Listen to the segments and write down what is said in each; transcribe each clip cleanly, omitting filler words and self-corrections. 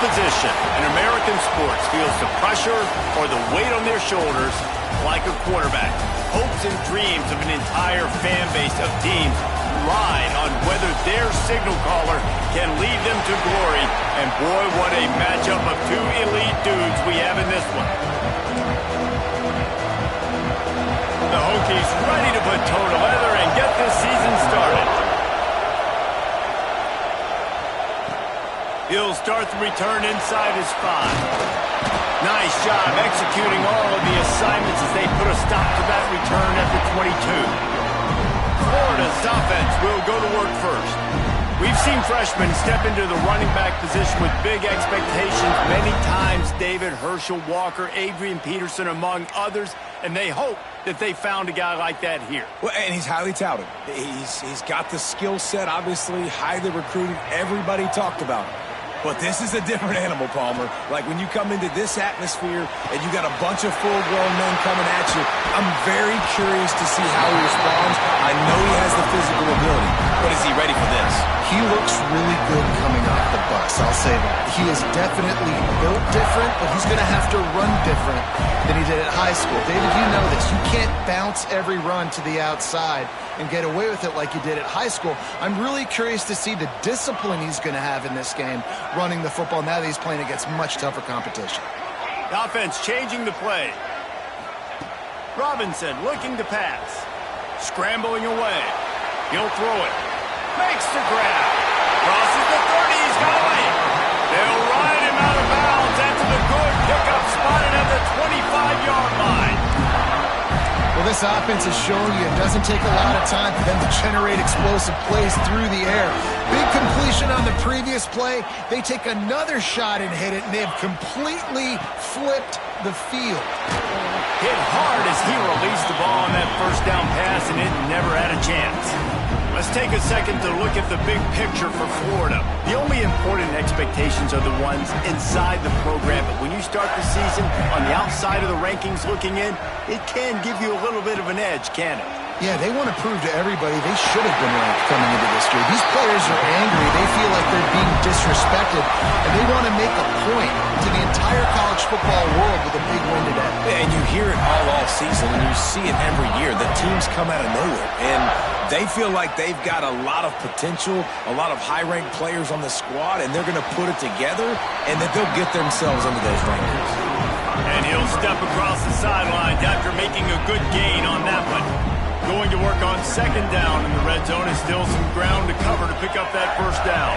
position in American sports feels the pressure or the weight on their shoulders like a quarterback. Hopes and dreams of an entire fan base of teams ride on whether their signal caller can lead them to glory. And boy, what a matchup of two elite dudes we have in this one. The Hokies ready to put toe to leather and get this season started. He'll start the return inside his 5. Nice job executing all of the assignments as they put a stop to that return at the 22. Florida's offense will go to work first. We've seen freshmen step into the running back position with big expectations many times. David, Herschel, Walker, Adrian Peterson, among others, and they hope that they found a guy like that here. Well, and he's highly touted. He's got the skill set, obviously, highly recruited. Everybody talked about him. But this is a different animal, Palmer. Like when you come into this atmosphere and you got a bunch of full-grown men coming at you, I'm very curious to see how he responds. I know he has the physical ability, but is he ready for this? He looks really good coming off the bus, I'll say that. He is definitely built different, but he's going to have to run different than he did at high school. David, you know this. You can't bounce every run to the outside and get away with it like you did at high school. I'm really curious to see the discipline he's going to have in this game running the football now that he's playing against much tougher competition. The offense changing the play. Robinson looking to pass. Scrambling away. He'll throw it. Makes the grab. Crosses the 30. He's got away. They'll ride him out of bounds after the good pickup spotted at the 25-yard line. Well, this offense is showing you it doesn't take a lot of time for them to generate explosive plays through the air. Big completion on the previous play. They take another shot and hit it, and they have completely flipped the field. Hit hard as he released the ball on that first down pass, and it never had a chance. Let's take a second to look at the big picture for Florida. The only important expectations are the ones inside the program, but when you start the season on the outside of the rankings looking in, it can give you a little bit of an edge, can it? Yeah, they want to prove to everybody they should have been ranked coming into this year. These players are angry. They feel like they're being disrespected, and they want to make a point to the entire college football world with a big win today. And you hear it all season, and you see it every year. The teams come out of nowhere, and they feel like they've got a lot of potential, a lot of high-ranked players on the squad, and they're going to put it together, and that they'll get themselves into those rankings. And he'll step across the sidelines after making a good gain on that one. Going to work on second down in the red zone, and still some ground to cover to pick up that first down.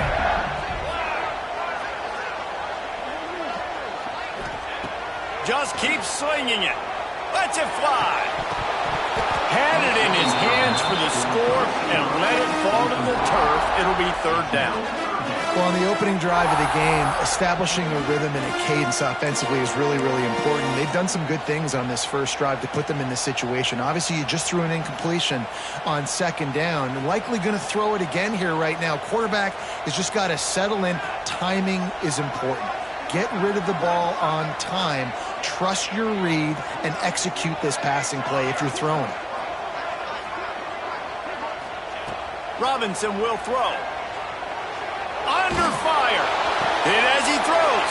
Just keep slinging it. Lets it fly. Had it in his hands for the score and let it fall to the turf. It'll be third down. Well, on the opening drive of the game, establishing a rhythm and a cadence offensively is really, really important. They've done some good things on this first drive to put them in this situation. Obviously, you just threw an incompletion on second down. Likely going to throw it again here right now. Quarterback has just got to settle in. Timing is important. Get rid of the ball on time. Trust your read and execute this passing play if you're throwing it. Robinson will throw. Under fire. Hit as he throws.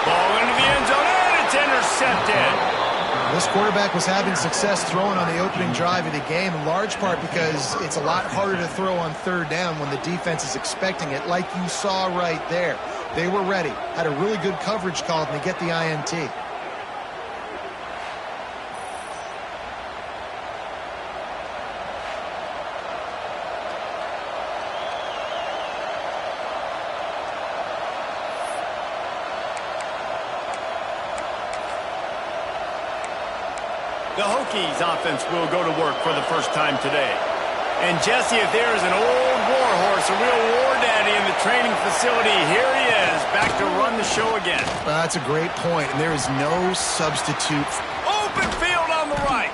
Ball into the end zone, and it's intercepted. This quarterback was having success throwing on the opening drive of the game, in large part because it's a lot harder to throw on third down when the defense is expecting it, like you saw right there. They were ready, had a really good coverage call, and they get the INT. The Hokies offense will go to work for the first time today. And Jesse, if there is an old war horse, a real war daddy in the training facility, here he is, back to run the show again. Well, that's a great point, and there is no substitute. Open field on the right.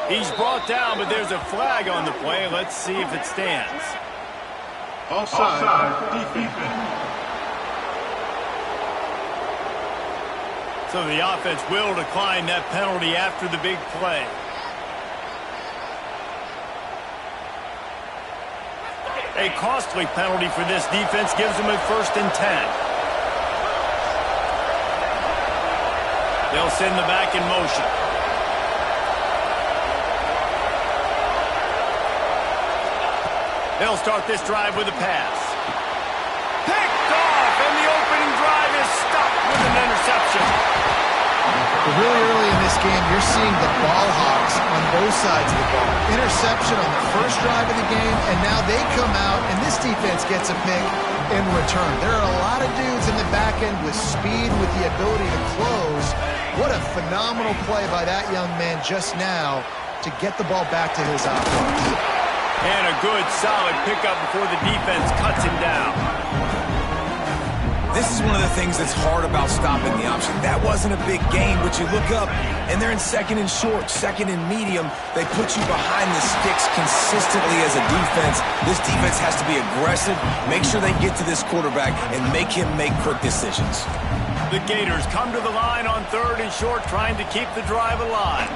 He's brought down, but there's a flag on the play. Let's see if it stands. Offside, defense. So the offense will decline that penalty after the big play. A costly penalty for this defense gives them a 1st and 10. They'll send the back in motion. They'll start this drive with a pass. Picked off, and the opening drive is stopped with an interception. Really early in this game, you're seeing the ball hawks on both sides of the ball. Interception on the first drive of the game, and now they come out, and this defense gets a pick in return. There are a lot of dudes in the back end with speed, with the ability to close. What a phenomenal play by that young man just now to get the ball back to his offense. And a good, solid pickup before the defense cuts him down. This is one of the things that's hard about stopping the option. That wasn't a big gain, but you look up, and they're in second and short, second and medium. They put you behind the sticks consistently as a defense. This defense has to be aggressive, make sure they get to this quarterback, and make him make quick decisions. The Gators come to the line on third and short, trying to keep the drive alive.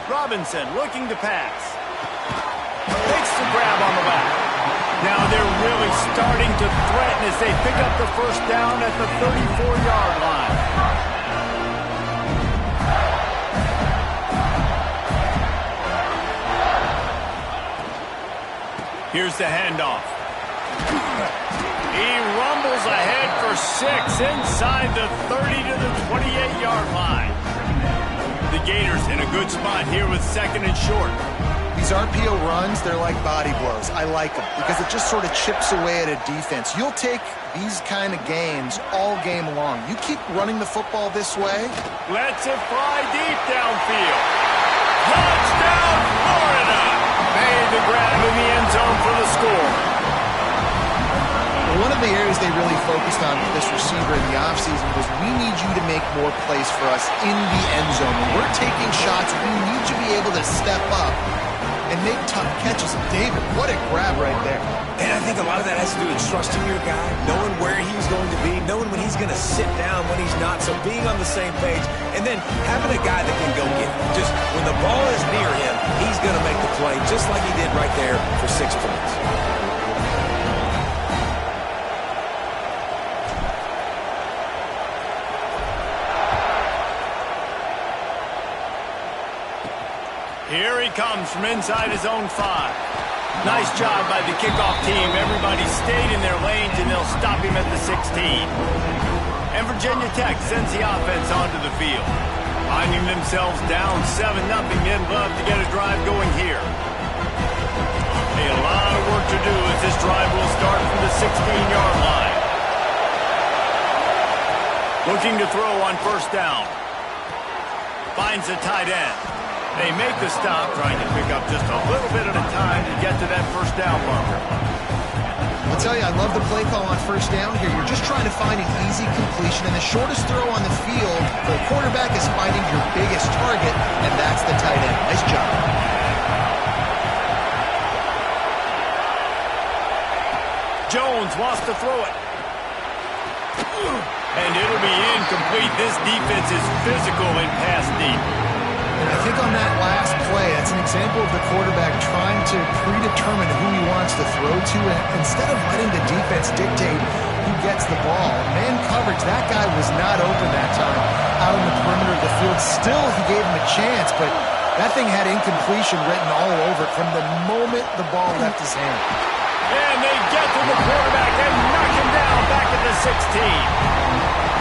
Robinson looking to pass. Takes the grab on the back. Now they're really starting to threaten as they pick up the first down at the 34-yard line. Here's the handoff. He rumbles ahead for 6 inside the 30 to the 28-yard line. The Gators in a good spot here with second and short. These RPO runs, they're like body blows. I like them because it just sort of chips away at a defense. You'll take these kind of gains all game long. You keep running the football this way. Lets it fly deep downfield. Touchdown, Florida! Made the grab in the end zone for the score. One of the areas they really focused on with this receiver in the offseason was we need you to make more plays for us in the end zone. When we're taking shots, we need you to be able to step up and make tough catches. David, what a grab right there. And I think a lot of that has to do with trusting your guy, knowing where he's going to be, knowing when he's going to sit down, when he's not, so being on the same page, and then having a guy that can go get it. Just when the ball is near him, he's going to make the play, just like he did right there for 6 points. Here he comes from inside his own 5. Nice job by the kickoff team. Everybody stayed in their lanes, and they'll stop him at the 16. And Virginia Tech sends the offense onto the field. Finding themselves down 7-0, they'd love to get a drive going here. A lot of work to do as this drive will start from the 16-yard line. Looking to throw on first down. Finds the tight end. They make the stop, trying to pick up just a little bit at a time to get to that first down marker. I'll tell you, I love the play call on first down here. You're just trying to find an easy completion, and the shortest throw on the field for the quarterback is finding your biggest target, and that's the tight end. Nice job. Jones wants to throw it. And it'll be incomplete. This defense is physical and pass deep. And I think on that last play, that's an example of the quarterback trying to predetermine who he wants to throw to, and instead of letting the defense dictate who gets the ball. Man coverage, that guy was not open that time out on the perimeter of the field. Still, he gave him a chance, but that thing had incompletion written all over it from the moment the ball left his hand. And they get to the quarterback and knock him down back at the 16.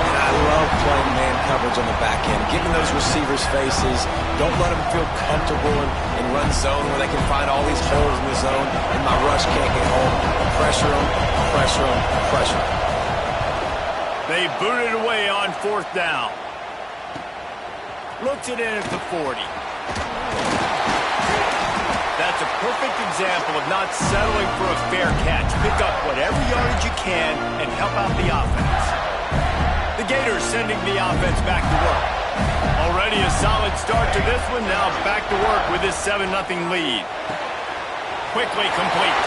And I love playing man coverage on the back end, giving those receivers faces. Don't let them feel comfortable in run zone where they can find all these holes in the zone and my rush can't get home. Pressure them, pressure them, pressure them. They boot it away on fourth down. Looks it in at the 40. That's a perfect example of not settling for a fair catch. Pick up whatever yardage you can and help out the offense. The Gators sending the offense back to work. Already a solid start to this one. Now back to work with this 7-0 lead. Quickly complete.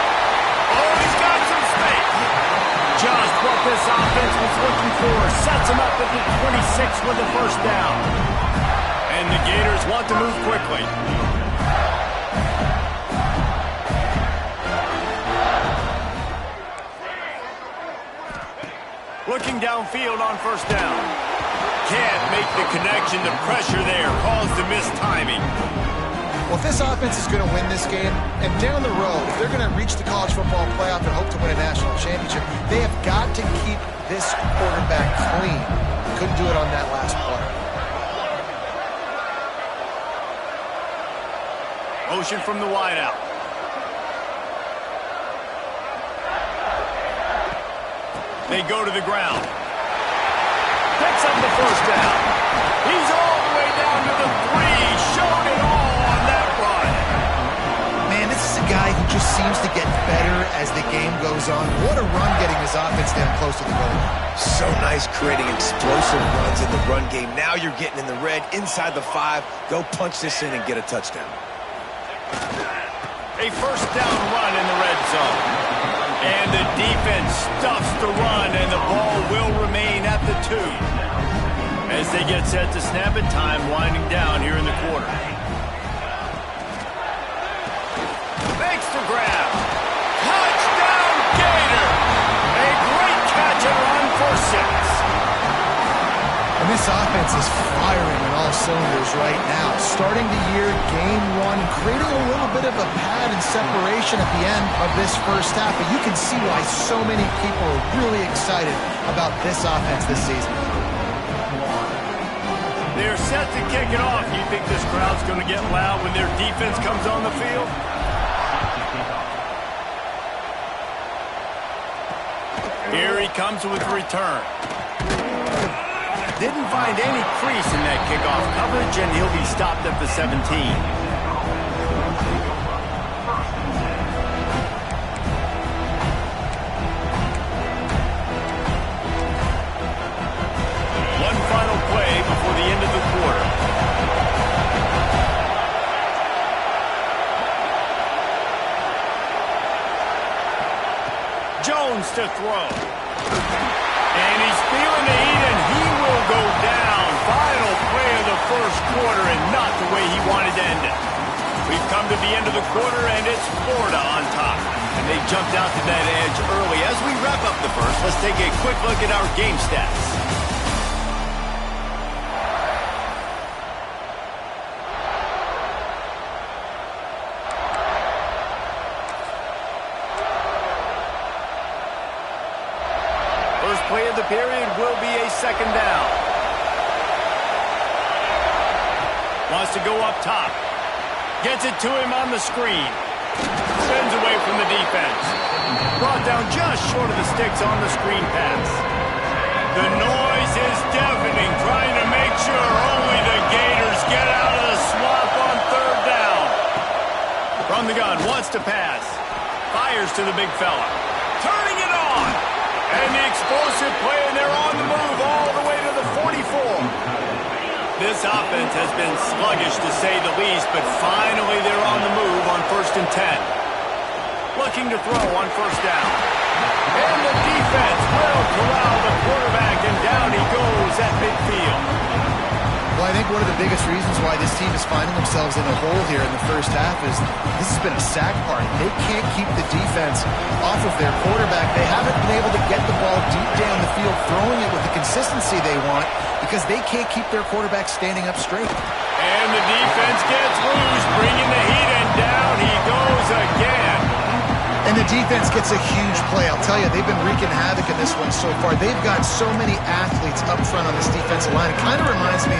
Oh, he's got some space. Just what this offense was looking for. Sets him up at the 26 with the first down. And the Gators want to move quickly. Looking downfield on first down. Can't make the connection. The pressure there caused the missed timing. Well, if this offense is going to win this game, and down the road, if they're going to reach the college football playoff and hope to win a national championship, they have got to keep this quarterback clean. Couldn't do it on that last play. Motion from the wideout. They go to the ground. Picks up the first down. He's all the way down to the 3. Showed it all on that run. Man, this is a guy who just seems to get better as the game goes on. What a run getting his offense down close to the goal line. So nice creating explosive runs in the run game. Now you're getting in the red, inside the 5. Go punch this in and get a touchdown. A first down run in the red zone. And the defense stuffs the run, and the ball will remain at the 2. As they get set to snap it, time winding down here in the quarter. Makes the grab. Touchdown, Gator! A great catch and run for 6. And this offense is firing on all cylinders right now. Starting the year, game 1, creating a little bit of a pad and separation at the end of this first half. But you can see why so many people are really excited about this offense this season. They're set to kick it off. You think this crowd's going to get loud when their defense comes on the field? Here he comes with the return. Didn't find any crease in that kickoff coverage, and he'll be stopped at the 17. One final play before the end of the quarter. Jones to throw. And he's feeling the heat, and he will go down. Final play of the first quarter, and not the way he wanted to end it. We've come to the end of the quarter, and it's Florida on top. And they jumped out to that edge early. As we wrap up the first, let's take a quick look at our game stats. First play of the period will be a second down. Wants to go up top. Gets it to him on the screen. Spins away from the defense. Brought down just short of the sticks on the screen pass. The noise is deafening, trying to make sure only the Gators get out of the swamp on third down. From the gun, wants to pass. Fires to the big fella. Turning it on. And the explosive play, and they're on the move all the way to the 44. This offense has been sluggish, to say the least, but finally they're on the move on 1st and 10. Looking to throw on first down. And the defense will corral the quarterback, and down he goes at midfield. Well, I think one of the biggest reasons why this team is finding themselves in a hole here in the first half is this has been a sack party. They can't keep the defense off of their quarterback. They haven't been able to get the ball deep down the field, throwing it with the consistency they want, because they can't keep their quarterback standing up straight. And the defense gets loose, bringing the heat, and down he goes again. And the defense gets a huge play. I'll tell you, they've been wreaking havoc in this one so far. They've got so many athletes up front on this defensive line. It kind of reminds me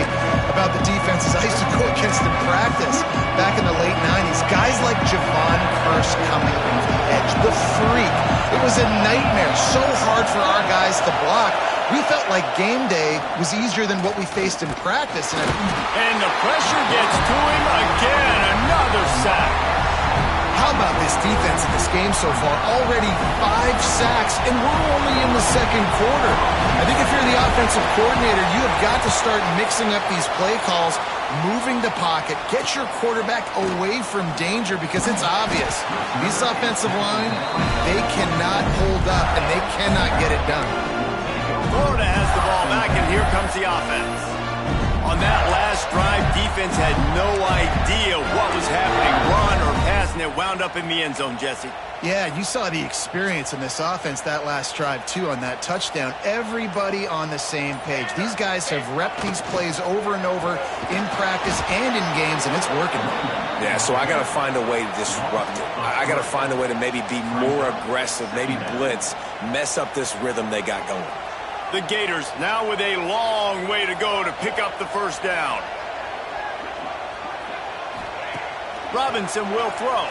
about the defenses I used to go against in practice back in the late 90s. Guys like Javon Curse coming off the edge, the freak. It was a nightmare. So hard for our guys to block. We felt like game day was easier than what we faced in practice. And the pressure gets to him again. Another sack. How about this defense in this game so far? Already 5 sacks, and we're only in the second quarter. I think if you're the offensive coordinator, you have got to start mixing up these play calls, moving the pocket, get your quarterback away from danger, because it's obvious. This offensive line, they cannot hold up, and they cannot get it done. Florida has the ball back, and here comes the offense. On that last drive, defense had no idea what was happening. Run or pass, and it wound up in the end zone, Jesse. Yeah, you saw the experience in this offense that last drive, too, on that touchdown. Everybody on the same page. These guys have repped these plays over and over in practice and in games, and it's working. Yeah, so I got to find a way to disrupt it. I got to find a way to maybe be more aggressive, maybe blitz, mess up this rhythm they got going. The Gators now with a long way to go to pick up the first down. Robinson will throw.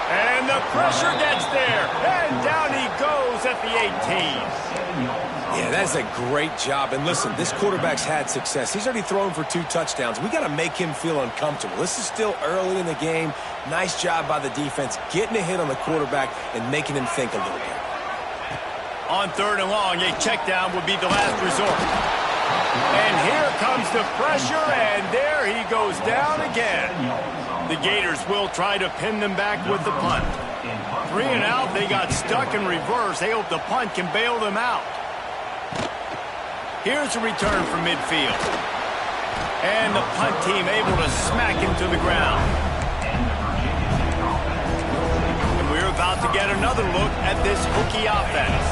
And the pressure gets there. And down he goes at the 18. Yeah, that's a great job. And listen, this quarterback's had success. He's already thrown for 2 touchdowns. We got to make him feel uncomfortable. This is still early in the game. Nice job by the defense, getting a hit on the quarterback and making him think a little bit. On 3rd and long, a check down would be the last resort. And here comes the pressure, and there he goes down again. The Gators will try to pin them back with the punt. 3 and out, they got stuck in reverse. They hope the punt can bail them out. Here's a return from midfield. And the punt team able to smack him to the ground. And we're about to get another look at this Hokie offense.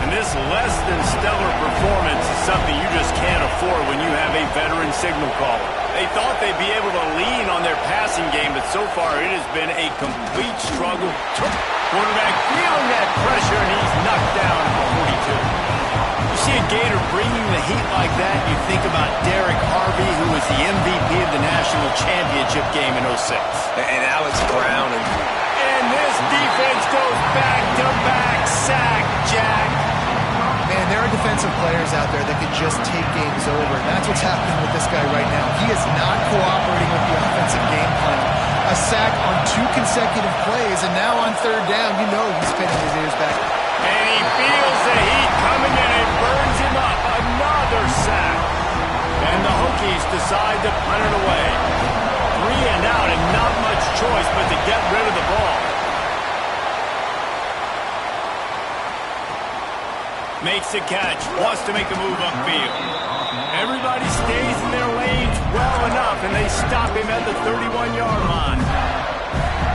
And this less than stellar performance is something you just can't afford when you have a veteran signal caller. They thought they'd be able to lean on their passing game, but so far it has been a complete struggle. Quarterback feeling that pressure, and he's knocked down at the 42. You see a Gator bringing the heat like that, you think about Derek Harvey, who was the MVP of the national championship game in 06. And Alex Brown. And this defense goes back-to-back sack, Jack. Man, there are defensive players out there that could just take games over. And that's what's happening with this guy right now. He is not cooperating with the offensive game plan. A sack on 2 consecutive plays, and now on 3rd down, you know he's pinning his ears back. And he feels the heat coming in and burns him up. Another sack. And the Hokies decide to punt it away. 3 and out, and not much choice but to get rid of the ball. Makes the catch, wants to make a move upfield. Everybody stays in their lanes well enough, and they stop him at the 31-yard line.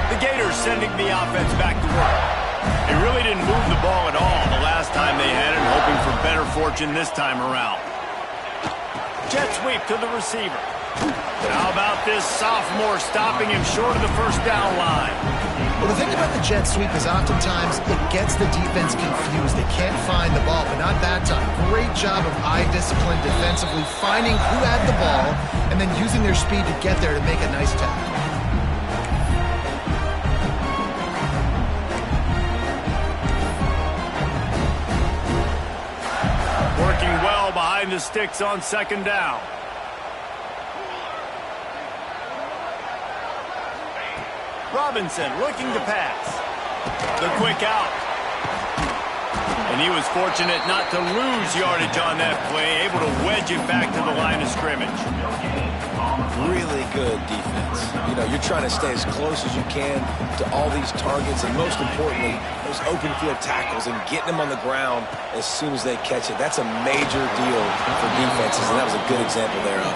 The Gators sending the offense back to work. They really didn't move the ball at all the last time they had it, hoping for better fortune this time around. Jet sweep to the receiver. How about this sophomore stopping him short of the first down line? Well, the thing about the jet sweep is oftentimes it gets the defense confused. They can't find the ball, but not that time. Great job of eye discipline defensively, finding who had the ball, and then using their speed to get there to make a nice tackle. Working well behind the sticks on 2nd down. Robinson looking to pass. The quick out. And he was fortunate not to lose yardage on that play, able to wedge it back to the line of scrimmage. Really good defense. You know, you're trying to stay as close as you can to all these targets, and most importantly, those open field tackles and getting them on the ground as soon as they catch it. That's a major deal for defenses, and that was a good example thereof.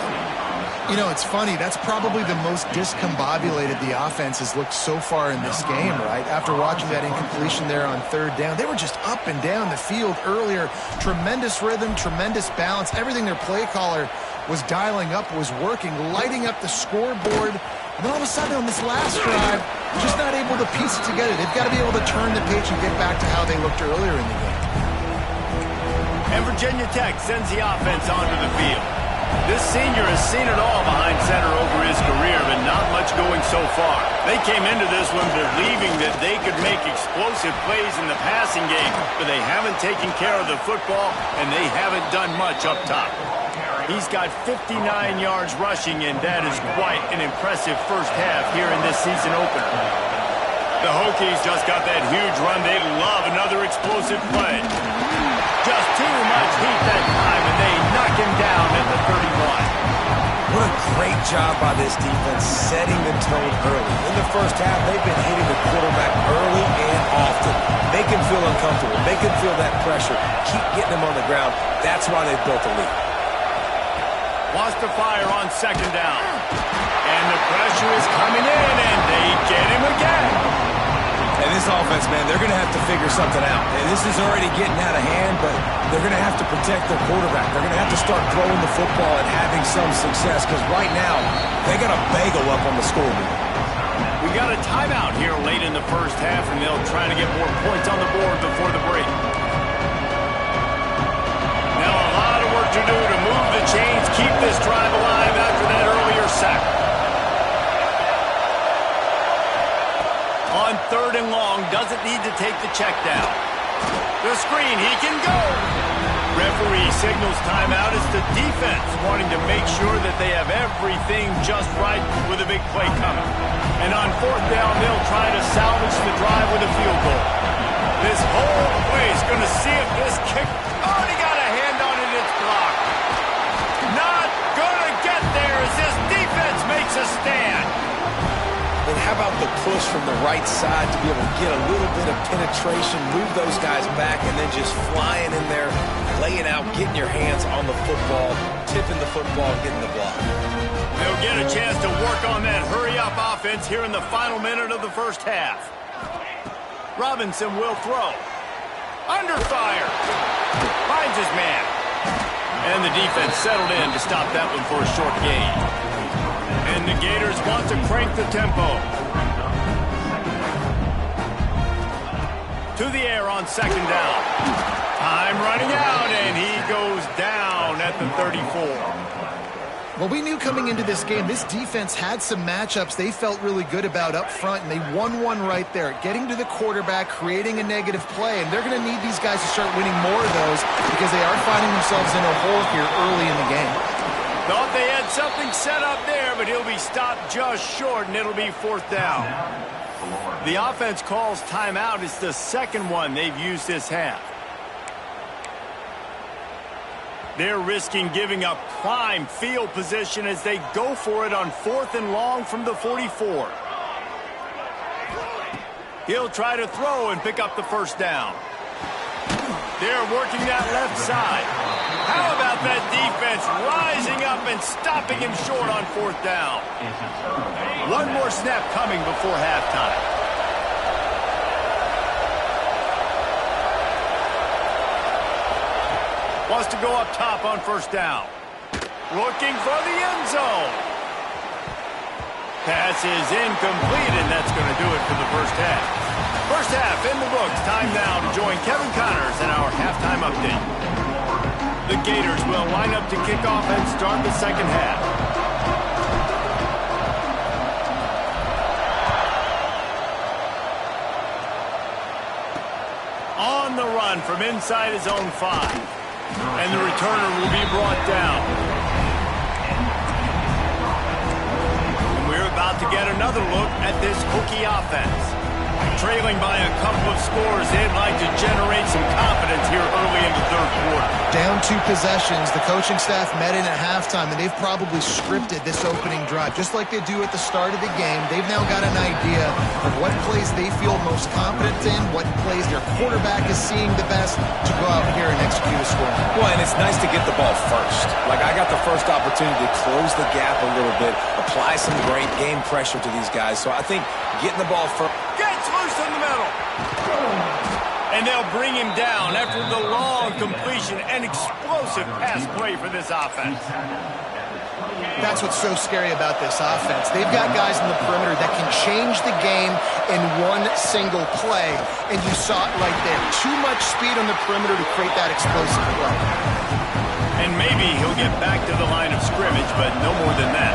You know, it's funny. That's probably the most discombobulated the offense has looked so far in this game, right? After watching that incompletion there on 3rd down, they were just up and down the field earlier. Tremendous rhythm, tremendous balance. Everything their play caller was dialing up was working, lighting up the scoreboard. And then all of a sudden on this last drive, just not able to piece it together. They've got to be able to turn the page and get back to how they looked earlier in the game. And Virginia Tech sends the offense onto the field. This senior has seen it all behind center over his career, but not much going so far. They came into this one believing that they could make explosive plays in the passing game, but they haven't taken care of the football, and they haven't done much up top. He's got 59 yards rushing, and that is quite an impressive first half here in this season opener. The Hokies just got that huge run. They love another explosive play. Just too much heat that time, and they knock him down at the 31. What a great job by this defense setting the tone early. In the first half, they've been hitting the quarterback early and often. Make him feel uncomfortable. Make him feel that pressure. Keep getting him on the ground. That's why they've built a lead. Wants to fire on second down. And the pressure is coming in, and they get him again. And this offense, man, they're going to have to figure something out. And this is already getting out of hand, but they're going to have to protect their quarterback. They're going to have to start throwing the football and having some success, because right now, they got a bagel up on the scoreboard. We got a timeout here late in the first half, and they'll try to get more points on the board before the break. Now a lot of work to do to move the chains, keep this drive alive after that earlier sack. On 3rd and long, doesn't need to take the check down. The screen, he can go. Referee signals timeout. It's the defense wanting to make sure that they have everything just right with a big play coming. And on 4th down, they'll try to salvage the drive with a field goal. This whole play's going to see if this kick already got a hand on it. It's blocked. Not going to get there as this defense makes a stand. And how about the push from the right side to be able to get a little bit of penetration, move those guys back, and then just flying in there, laying out, getting your hands on the football, tipping the football, and getting the block. They'll get a chance to work on that hurry-up offense here in the final minute of the first half. Robinson will throw. Under fire. Finds his man. And the defense settled in to stop that one for a short gain. And the Gators want to crank the tempo. To the air on 2nd down. Time running out, and he goes down at the 34. Well, we knew coming into this game, this defense had some matchups they felt really good about up front, and they won one right there, getting to the quarterback, creating a negative play, and they're going to need these guys to start winning more of those because they are finding themselves in a hole here early in the game. Thought they had something set up there, but he'll be stopped just short, and it'll be 4th down. The offense calls timeout. It's the second one they've used this half. They're risking giving up prime field position as they go for it on 4th and long from the 44. He'll try to throw and pick up the first down. They're working that left side. How about that defense rising up and stopping him short on 4th down? One more snap coming before halftime. Wants to go up top on 1st down. Looking for the end zone. Pass is incomplete, and that's going to do it for the first half. First half in the books. Time now to join Kevin Connors in our halftime update. The Gators will line up to kick off and start the second half. On the run from inside his own 5. And the returner will be brought down. And we're about to get another look at this Hokie offense. Trailing by a couple of scores, they'd like to generate some confidence here early in the 3rd quarter. Down 2 possessions, the coaching staff met in at halftime, and they've probably scripted this opening drive, just like they do at the start of the game. They've now got an idea of what plays they feel most confident in, what plays their quarterback is seeing the best to go out here and execute a score. Well, and it's nice to get the ball first. Like, I got the first opportunity to close the gap a little bit, apply some great game pressure to these guys. So I think getting the ball first. Gets loose in the middle. And they'll bring him down after the long completion and explosive pass play for this offense. That's what's so scary about this offense. They've got guys in the perimeter that can change the game in one single play, and you saw it right there. Too much speed on the perimeter to create that explosive play. And maybe he'll get back to the line of scrimmage, but no more than that.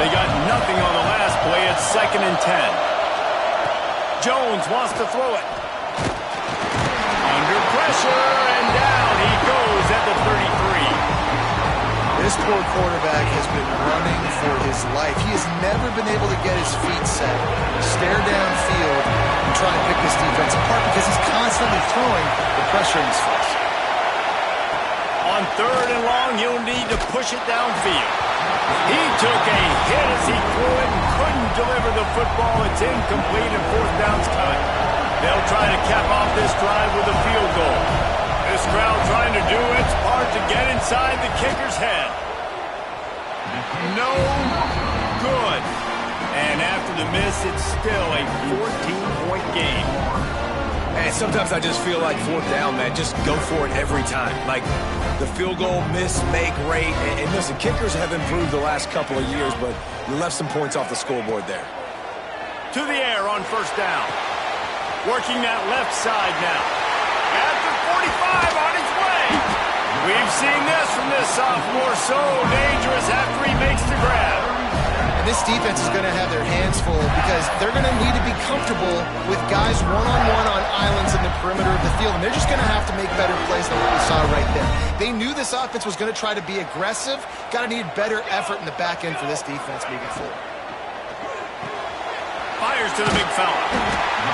They got nothing on the last play. It's 2nd and 10. Jones wants to throw it. Under pressure, and down he goes at the 33. This poor quarterback has been running for his life. He has never been able to get his feet set, stare downfield, and try and pick this defense apart because he's constantly throwing the pressure in his face. On 3rd and long, he'll need to push it downfield. He took a hit as he threw it and couldn't deliver the football. It's incomplete, and 4th down's coming. They'll try to cap off this drive with a field goal. This crowd trying to do its part to get inside the kicker's head. no good. And after the miss, it's still a 14-point game. And sometimes I just feel like fourth down, man, just go for it every time. Like the field goal miss, make rate. And listen, kickers have improved the last couple of years, but you left some points off the scoreboard there. To the air on first down. Working that left side now. After 45 on his way. We've seen this from this sophomore. So dangerous after he makes the grab. And this defense is going to have their hands full because they're going to need to be comfortable with guys one-on-one on islands in the perimeter of the field. And they're just going to have to make better plays than what we saw right there. They knew this offense was going to try to be aggressive. Got to need better effort in the back end for this defense moving forward. Fires to the big fella.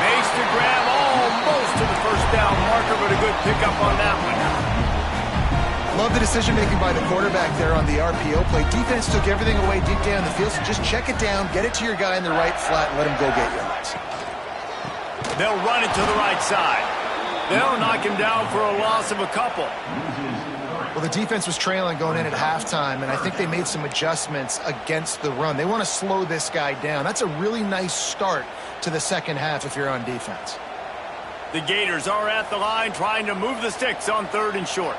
Makes the grab almost to the first down marker, but a good pickup on that one. Love the decision-making by the quarterback there on the RPO play. Defense took everything away deep down the field, so just check it down, get it to your guy in the right flat, and let him go get yards. They'll run it to the right side. They'll knock him down for a loss of a couple. Well, the defense was trailing going in at halftime, and I think they made some adjustments against the run. They want to slow this guy down. That's a really nice start to the second half if you're on defense. The Gators are at the line trying to move the sticks on third and short.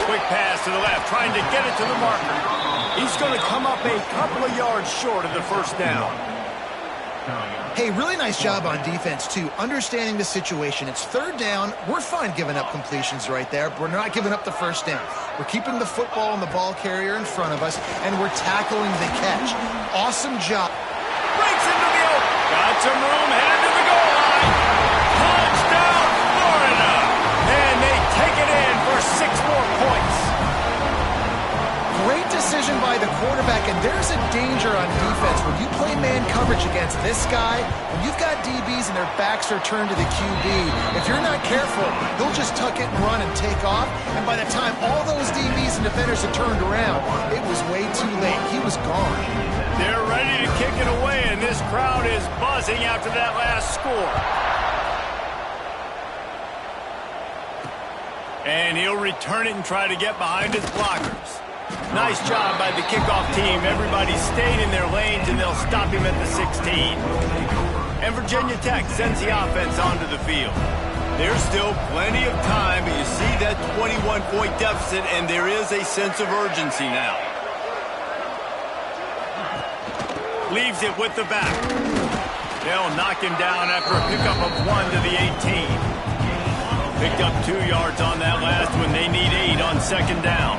Quick pass to the left, trying to get it to the marker. He's going to come up a couple of yards short of the first down. Hey, really nice job on defense, too, understanding the situation. It's third down. We're fine giving up completions right there, but we're not giving up the first down. We're keeping the football and the ball carrier in front of us, and we're tackling the catch. Awesome job. Breaks into the open. Got some room, headed to the goal line. Touchdown, Florida. And they take it in for 6 more points. Great decision by the quarterback, and there's a danger on defense. When you play man coverage against this guy, when you've got DBs and their backs are turned to the QB, if you're not careful, he'll just tuck it and run and take off, and by the time all those DBs and defenders had turned around, it was way too late. He was gone. They're ready to kick it away, and this crowd is buzzing after that last score. And he'll return it and try to get behind his blockers. Nice job by the kickoff team. Everybody stayed in their lanes, and they'll stop him at the 16. And Virginia Tech sends the offense onto the field. There's still plenty of time, but you see that 21-point deficit, and there is a sense of urgency now. Leaves it with the back. They'll knock him down after a pickup of 1 to the 18. Picked up 2 yards on that last one. They need 8 on second down.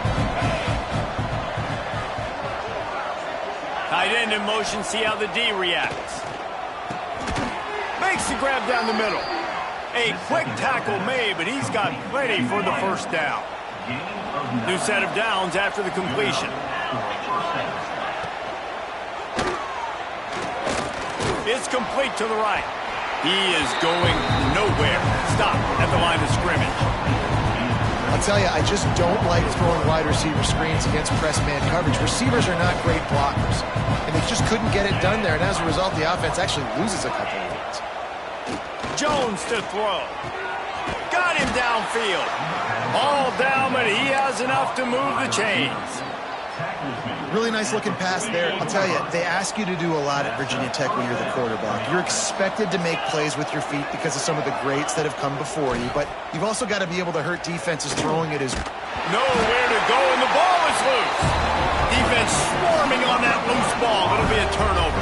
Tight end in motion, see how the D reacts. Makes the grab down the middle. A quick tackle made, but he's got plenty for the first down. New set of downs after the completion. It's complete to the right. He is going nowhere. Stop at the line of scrimmage. I'll tell you, I just don't like throwing wide receiver screens against press man coverage. Receivers are not great blockers, and they just couldn't get it done there, and as a result, the offense actually loses a couple of yards. Jones to throw. Got him downfield. All down, but he has enough to move the chains. Really nice looking pass there. I'll tell you, they ask you to do a lot at Virginia Tech when you're the quarterback. You're expected to make plays with your feet because of some of the greats that have come before you, but you've also got to be able to hurt defenses throwing it as nowhere to go, and the ball is loose. Defense swarming on that loose ball. It'll be a turnover.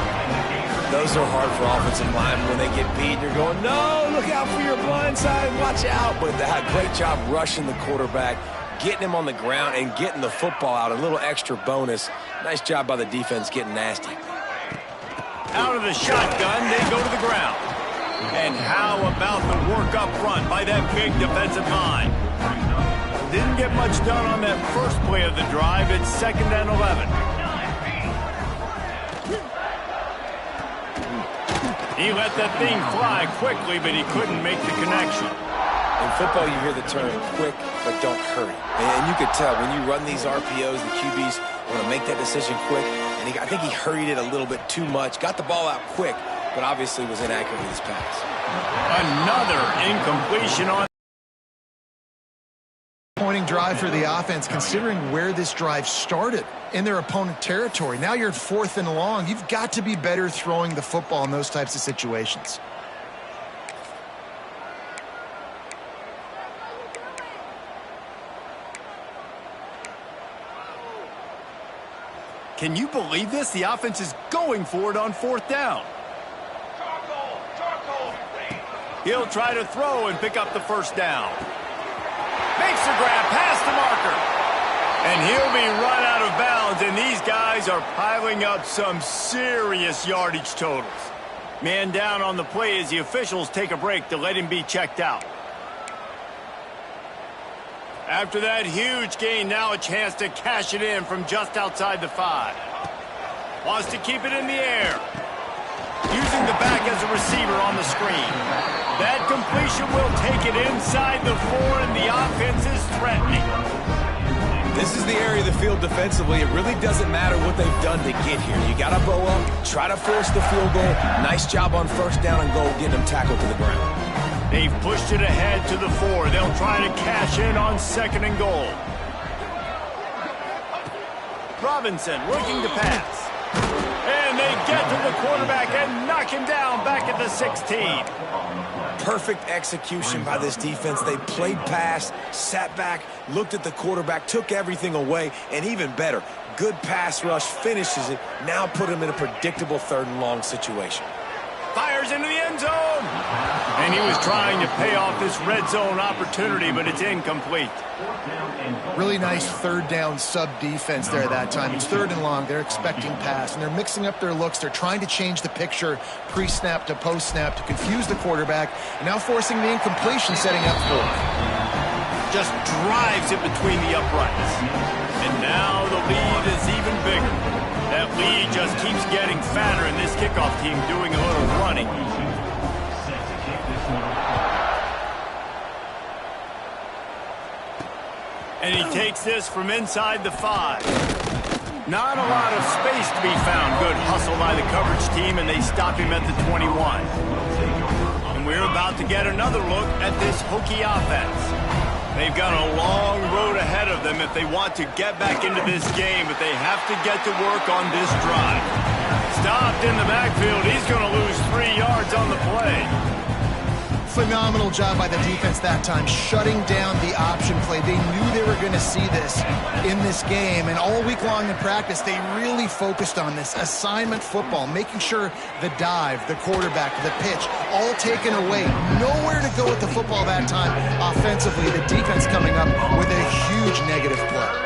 Those are hard for offensive linemen when they get beat. You're going, no, look out for your blind side, watch out. But they had a great job rushing the quarterback, getting him on the ground and getting the football out. A little extra bonus. Nice job by the defense getting nasty. Out of the shotgun, they go to the ground. And how about the work up front by that big defensive line? Didn't get much done on that first play of the drive. It's 2nd and 11. He let that thing fly quickly, but he couldn't make the connection. In football, you hear the term quick, but don't hurry. And you could tell when you run these RPOs, the QBs want to make that decision quick. And I think he hurried it a little bit too much. Got the ball out quick, but obviously was inaccurate with his pass. Another incompletion on drive for the offense, considering where this drive started in their opponent territory. Now you're at 4th and long. You've got to be better throwing the football in those types of situations. Can you believe this? The offense is going for it on 4th down. He'll try to throw and pick up the 1st down. Makes the grab past the marker. And he'll be run out of bounds, and these guys are piling up some serious yardage totals. Man down on the play as the officials take a break to let him be checked out. After that huge gain, now a chance to cash it in from just outside the 5. Wants to keep it in the air. Using the back as a receiver on the screen. That completion will take it inside the 4, and the offense is threatening. This is the area of the field defensively. It really doesn't matter what they've done to get here. You got to bow up, try to force the field goal. Nice job on 1st down and goal, getting them tackled to the ground. They've pushed it ahead to the 4. They'll try to cash in on 2nd and goal. Robinson looking to pass. And they get to the quarterback and knock him down back at the 16. Perfect execution by this defense. They played pass, sat back, looked at the quarterback, took everything away, and even better, good pass rush, finishes it, now put him in a predictable 3rd and long situation. Fires into the end zone. And he was trying to pay off this red zone opportunity, but it's incomplete. Really nice 3rd down sub-defense there that time. It's 3rd and long. They're expecting pass, and they're mixing up their looks. They're trying to change the picture pre-snap to post-snap to confuse the quarterback, and now forcing the incompletion, setting up 4. Just drives it between the uprights. And now the lead is even bigger. That lead just keeps getting fatter, and this kickoff team doing a little running. And he takes this from inside the 5. Not a lot of space to be found. Good hustle by the coverage team, and they stop him at the 21. And we're about to get another look at this Hokie offense. They've got a long road ahead of them if they want to get back into this game, but they have to get to work on this drive. Stopped in the backfield. He's going to lose 3 yards on the play. Phenomenal job by the defense that time, shutting down the option play. They knew they were going to see this in this game, and all week long in practice, they really focused on this assignment football, making sure the dive, the quarterback, the pitch, all taken away. Nowhere to go with the football that time offensively. The defense coming up with a huge negative play.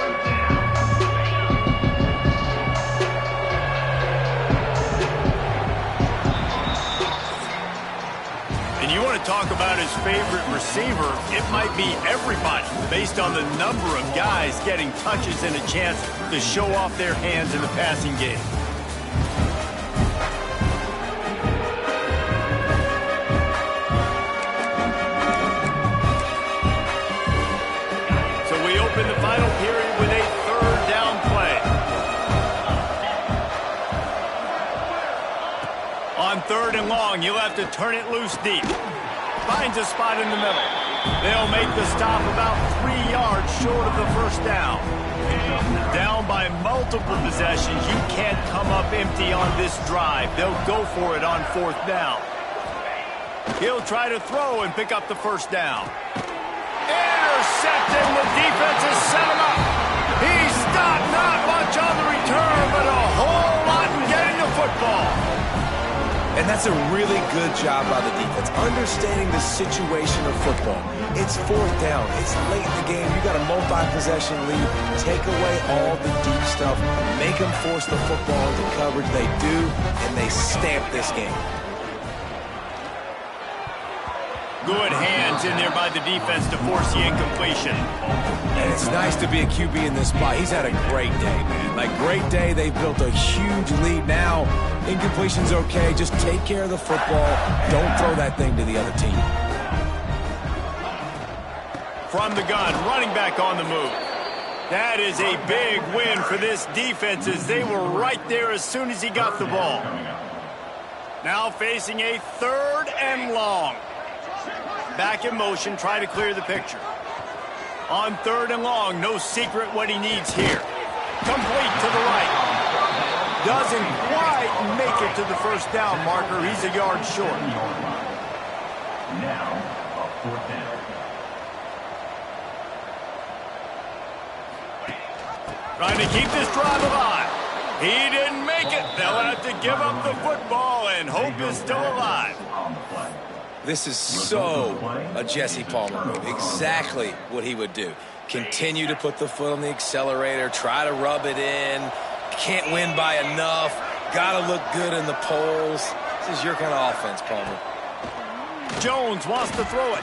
You want to talk about his favorite receiver, it might be everybody based on the number of guys getting touches and a chance to show off their hands in the passing game. So we open the final period with a 3rd down play. On 3rd and long, you'll have to turn it loose deep. Finds a spot in the middle. They'll make the stop about 3 yards short of the 1st down. Down by multiple possessions, you can't come up empty on this drive. They'll go for it on 4th down. He'll try to throw and pick up the 1st down. Intercepted. The defense has set him up. He stopped. Not much on the return, but a whole lot in getting the football. And that's a really good job by the defense, understanding the situation of football. It's 4th down. It's late in the game. You got a multi-possession lead. Take away all the deep stuff. Make them force the football into coverage. They do, and they stamp this game. Good hands in there by the defense to force the incompletion. And it's nice to be a QB in this spot. He's had a great day, man. Like, great day. They've built a huge lead now. Incompletion's okay. Just take care of the football. Don't throw that thing to the other team. From the gun, running back on the move. That is a big win for this defense as they were right there as soon as he got the ball. Now facing a 3rd and long. Back in motion, try to clear the picture. On 3rd and long, no secret what he needs here. Complete to the right. Doesn't quite make it to the first down marker. He's a yard short. Now, a 4th down. Trying to keep this drive alive. He didn't make it. They'll have to give up the football, and hope is still alive. This is so a Jesse Palmer move. Exactly what he would do. Continue to put the foot on the accelerator, try to rub it in. Can't win by enough. Got to look good in the polls. This is your kind of offense, Palmer. Jones wants to throw it.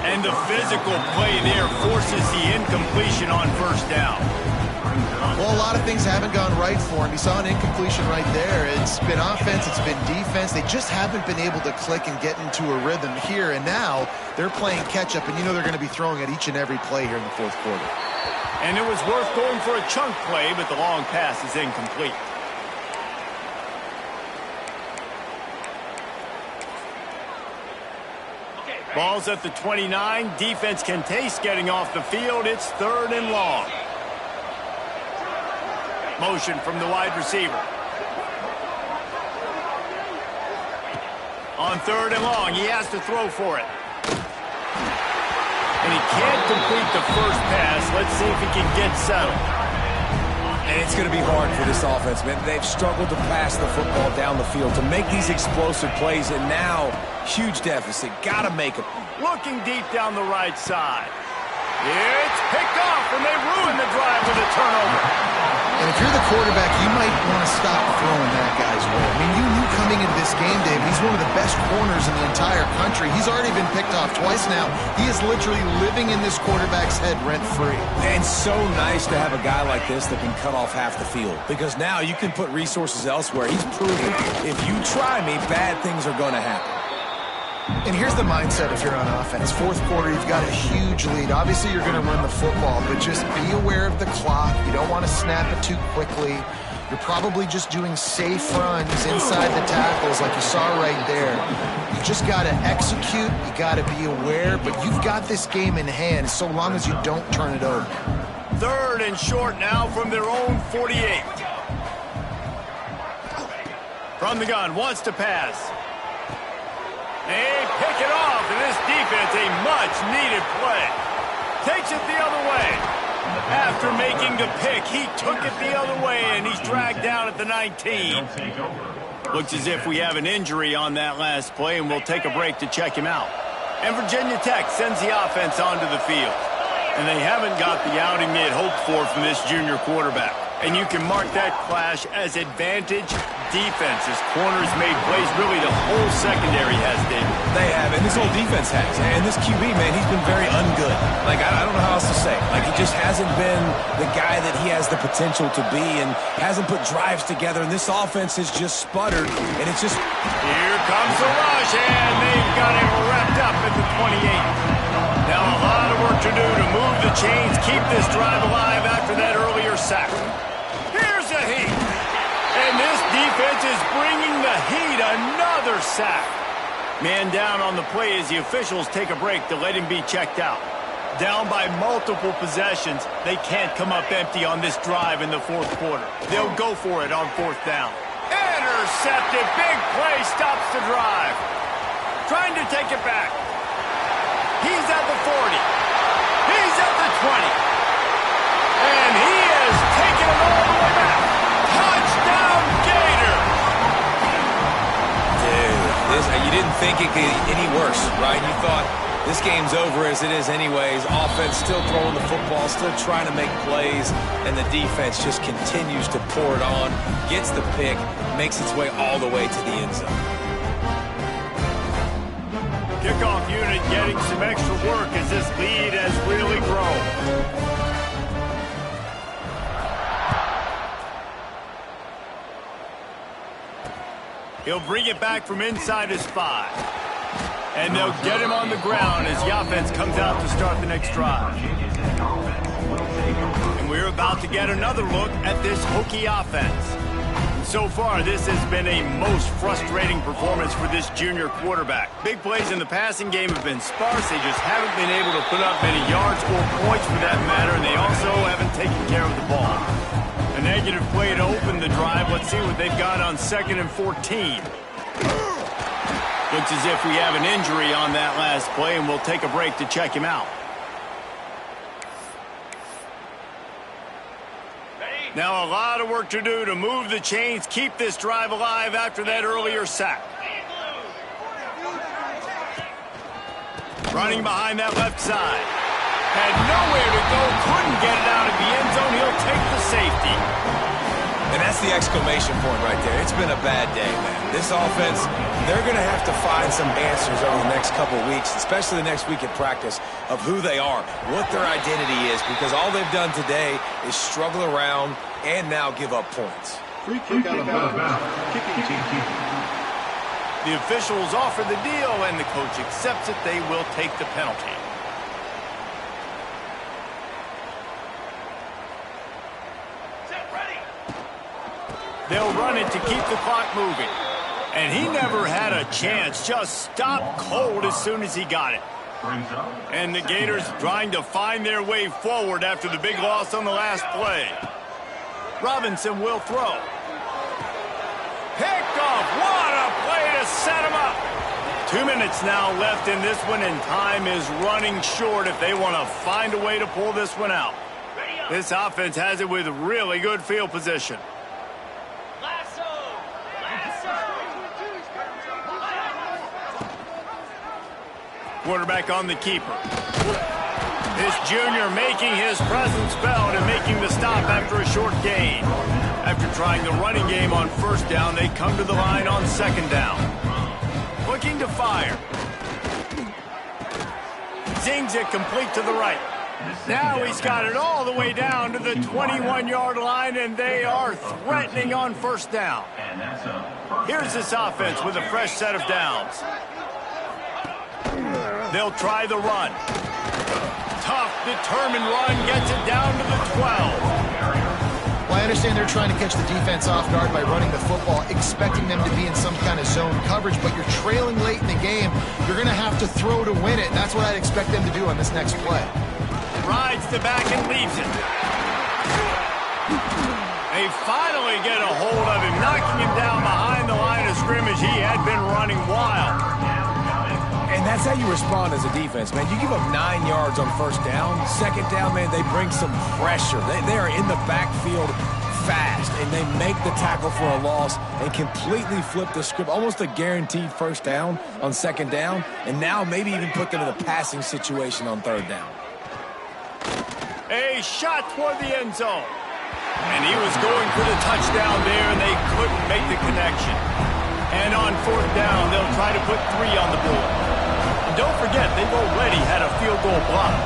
And the physical play there forces the incompletion on 1st down. Well, a lot of things haven't gone right for him. He saw an incompletion right there. It's been offense, it's been defense. They just haven't been able to click and get into a rhythm here. And now they're playing catch-up, and you know they're going to be throwing at each and every play here in the 4th quarter. And it was worth going for a chunk play, but the long pass is incomplete. Ball's at the 29. Defense can taste getting off the field. It's 3rd and long. Motion from the wide receiver. On 3rd and long, he has to throw for it. And he can't complete the first pass. Let's see if he can get settled. And it's going to be hard for this offense, man. They've struggled to pass the football down the field to make these explosive plays, and now huge deficit. Got to make them. Looking deep down the right side. It's picked off, and they ruin the drive with a turnover. And if you're the quarterback, you might want to stop throwing that guy's way. I mean, you knew coming into this game, Dave, he's one of the best corners in the entire country. He's already been picked off twice now. He is literally living in this quarterback's head rent-free. And so nice to have a guy like this that can cut off half the field, because now you can put resources elsewhere. He's proven if you try me, bad things are going to happen. And here's the mindset if you're on offense. 4th quarter, you've got a huge lead. Obviously, you're going to run the football, but just be aware of the clock. You don't want to snap it too quickly. You're probably just doing safe runs inside the tackles like you saw right there. You just got to execute. You got to be aware, but you've got this game in hand so long as you don't turn it over. 3rd and short now from their own 48. From the gun, wants to pass. They pick it off, and this defense, a much-needed play. Takes it the other way. After making the pick, he took it the other way, and he's dragged down at the 19. Looks as if we have an injury on that last play, and we'll take a break to check him out. And Virginia Tech sends the offense onto the field. And they haven't got the outing they had hoped for from this junior quarterback. And you can mark that clash as advantage defense, as corners made plays. Really, the whole secondary has, David. They have, and this whole defense has. And this QB, man, he's been very ungood. Like, I don't know how else to say. Like, he just hasn't been the guy that he has the potential to be, and hasn't put drives together. And this offense has just sputtered, and it's just... Here comes the rush, and they've got him wrapped up at the 28. Now a lot of work to do to move the chains, keep this drive alive after that earlier sack. Here's a heat. And this defense is bringing the heat. Another sack. Man down on the play as the officials take a break to let him be checked out. Down by multiple possessions. They can't come up empty on this drive in the 4th quarter. They'll go for it on 4th down. Intercepted. Big play stops the drive. Trying to take it back. He's at the 40. He's at the 20. And he has taken it all the way back. Touchdown, Gators! Dude, you didn't think it could get any worse, right? You thought this game's over as it is anyways. Offense still throwing the football, still trying to make plays, and the defense just continues to pour it on, gets the pick, makes its way all the way to the end zone. Kickoff unit getting some extra work as this lead has really grown. He'll bring it back from inside his 5. And they'll get him on the ground as the offense comes out to start the next drive. And we're about to get another look at this Hokie offense. So far, this has been a most frustrating performance for this junior quarterback. Big plays in the passing game have been sparse. They just haven't been able to put up many yards or points for that matter, and they also haven't taken care of the ball. A negative play to open the drive. Let's see what they've got on 2nd and 14. Looks as if we have an injury on that last play, and we'll take a break to check him out. Now a lot of work to do to move the chains, keep this drive alive after that earlier sack. Running behind that left side. Had nowhere to go, couldn't get it out of the end zone. He'll take the safety. And that's the exclamation point right there. It's been a bad day, man. This offense, they're going to have to find some answers over the next couple weeks, especially the next week at practice, of who they are, what their identity is, because all they've done today is struggle around and now give up points. Free kick out of bounds. Kicking team. The officials offer the deal, and the coach accepts it. They will take the penalty. They'll run it to keep the clock moving. And he never had a chance. Just stopped cold as soon as he got it. And the Gators trying to find their way forward after the big loss on the last play. Robinson will throw. Picked off. What a play to set him up. 2 minutes now left in this one, and time is running short if they want to find a way to pull this one out. This offense has it with really good field position. Quarterback on the keeper. This junior making his presence felt and making the stop after a short gain. After trying the running game on 1st down, they come to the line on 2nd down. Looking to fire. Zings it complete to the right. Now he's got it all the way down to the 21-yard line, and they are threatening on 1st down. Here's this offense with a fresh set of downs. They'll try the run. Tough, determined run, gets it down to the 12. Well, I understand they're trying to catch the defense off guard by running the football, expecting them to be in some kind of zone coverage, but you're trailing late in the game. You're going to have to throw to win it, and that's what I'd expect them to do on this next play. Rides the back and leaves it. They finally get a hold of him, knocking him down behind the line of scrimmage. He had been running wild. And that's how you respond as a defense, man. You give up 9 yards on 1st down. 2nd down, man, they bring some pressure. They are in the backfield fast, and they make the tackle for a loss and completely flip the script. Almost a guaranteed 1st down on 2nd down, and now maybe even put them in a passing situation on 3rd down. A shot toward the end zone. And he was going for the touchdown there, and they couldn't make the connection. And on 4th down, they'll try to put 3 on the board. And don't forget, they've already had a field goal block.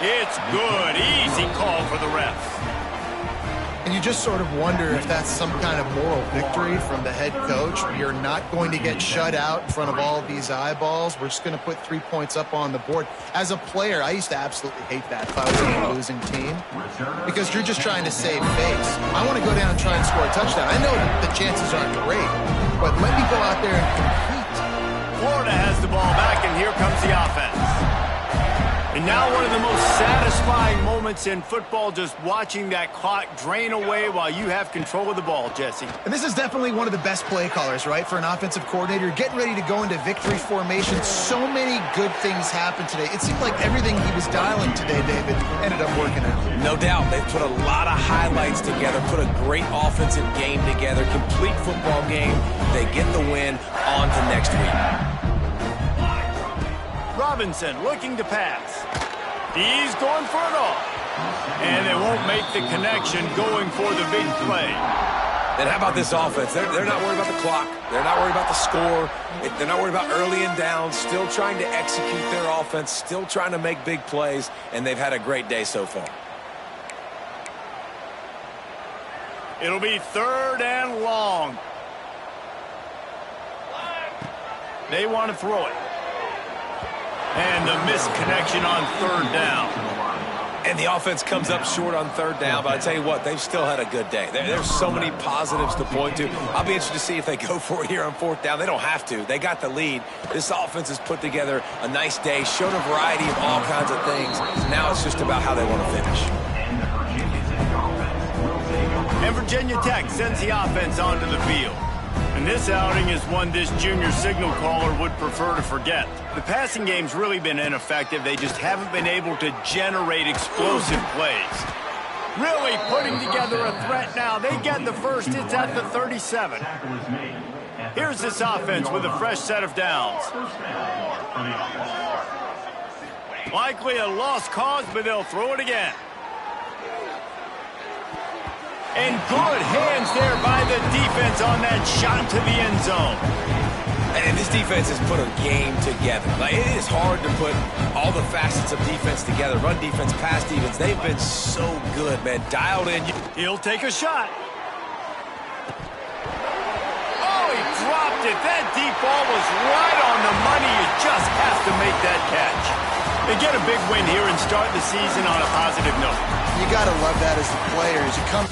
It's good. Easy call for the refs. And you just sort of wonder if that's some kind of moral victory from the head coach. You're not going to get shut out in front of all of these eyeballs. We're just going to put 3 points up on the board. As a player, I used to absolutely hate that if I was on a losing team, because you're just trying to save face. I want to go down and try and score a touchdown. I know the chances aren't great, but let me go out there and compete. Florida has the ball back, and here comes the offense. And now one of the most satisfying moments in football, just watching that clock drain away while you have control of the ball, Jesse. And this is definitely one of the best play callers, right, for an offensive coordinator. Getting ready to go into victory formation. So many good things happened today. It seemed like everything he was dialing today, David, ended up working out. No doubt. They've put a lot of highlights together, put a great offensive game together, complete football game. They get the win. On to next week. Robinson looking to pass. He's going for it all. And they won't make the connection going for the big play. And how about this offense? They're not worried about the clock. They're not worried about the score. They're not worried about early and down. Still trying to execute their offense. Still trying to make big plays. And they've had a great day so far. It'll be 3rd and long. They want to throw it. And the missed connection on 3rd down. And the offense comes up short on third down, but I tell you what, they've still had a good day. There's so many positives to point to. I'll be interested to see if they go for it here on fourth down. They don't have to. They got the lead. This offense has put together a nice day, showed a variety of all kinds of things. Now it's just about how they want to finish. And Virginia Tech sends the offense onto the field. And this outing is one this junior signal caller would prefer to forget. The passing game's really been ineffective. They just haven't been able to generate explosive plays. Really putting together a threat now. They get the first. It's at the 37. Here's this offense with a fresh set of downs. Likely a lost cause, but they'll throw it again. And good hands there by the defense on that shot to the end zone. And this defense has put a game together. Like, it is hard to put all the facets of defense together. Run defense, pass defense. They've been so good, man. Dialed in. He'll take a shot. Oh, he dropped it. That deep ball was right on the money. You just have to make that catch. They get a big win here and start the season on a positive note. You got to love that as the player. As you come...